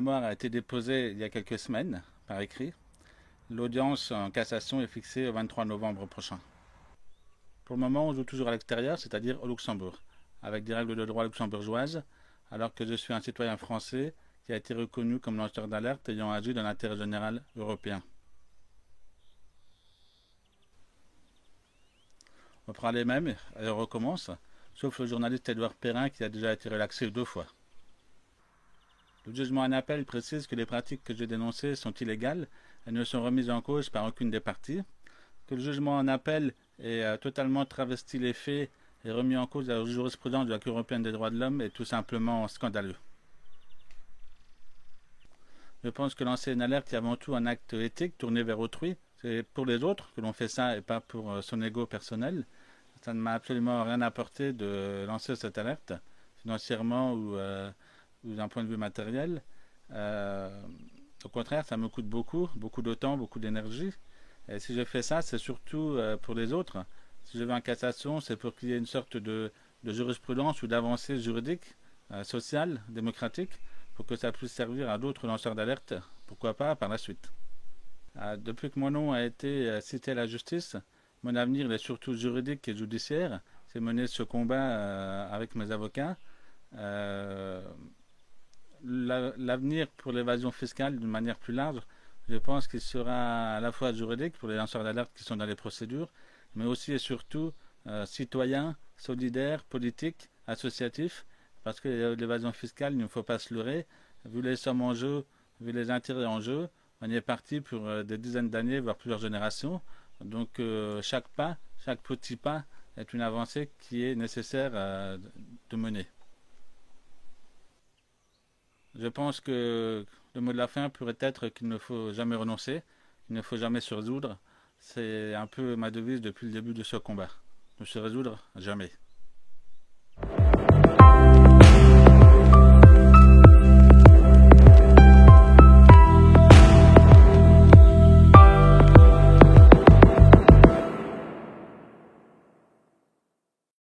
mémoire a été déposée il y a quelques semaines, par écrit. L'audience en cassation est fixée au 23 novembre prochain. Pour le moment, on joue toujours à l'extérieur, c'est-à-dire au Luxembourg, avec des règles de droit luxembourgeoises, alors que je suis un citoyen français qui a été reconnu comme lanceur d'alerte ayant agi dans l'intérêt général européen. On prend les mêmes et on recommence, sauf le journaliste Édouard Perrin qui a déjà été relaxé 2 fois. Le jugement en appel précise que les pratiques que j'ai dénoncées sont illégales et ne sont remises en cause par aucune des parties, que le jugement en appel ait totalement travesti les faits et remis en cause la jurisprudence de la Cour européenne des droits de l'homme est tout simplement scandaleux. Je pense que lancer une alerte est avant tout un acte éthique tourné vers autrui. C'est pour les autres que l'on fait ça et pas pour son ego personnel. Ça ne m'a absolument rien apporté de lancer cette alerte, financièrement ou d'un point de vue matériel. Au contraire, ça me coûte beaucoup, beaucoup de temps, beaucoup d'énergie. Et si je fais ça, c'est surtout pour les autres. Si je vais en cassation, c'est pour qu'il y ait une sorte de jurisprudence ou d'avancée juridique, sociale, démocratique, pour que ça puisse servir à d'autres lanceurs d'alerte, pourquoi pas par la suite. Depuis que mon nom a été cité à la justice, mon avenir est surtout juridique et judiciaire. C'est mener ce combat avec mes avocats. L'avenir pour l'évasion fiscale d'une manière plus large, je pense qu'il sera à la fois juridique pour les lanceurs d'alerte qui sont dans les procédures, mais aussi et surtout citoyen, solidaire, politique, associatif, parce que l'évasion fiscale, il ne faut pas se leurrer. Vu les sommes en jeu, vu les intérêts en jeu, on y est parti pour des dizaines d'années, voire plusieurs générations. Donc chaque pas, chaque petit pas est une avancée qui est nécessaire de mener. Je pense que le mot de la fin pourrait être qu'il ne faut jamais renoncer, qu'il ne faut jamais se résoudre. C'est un peu ma devise depuis le début de ce combat. Ne se résoudre jamais.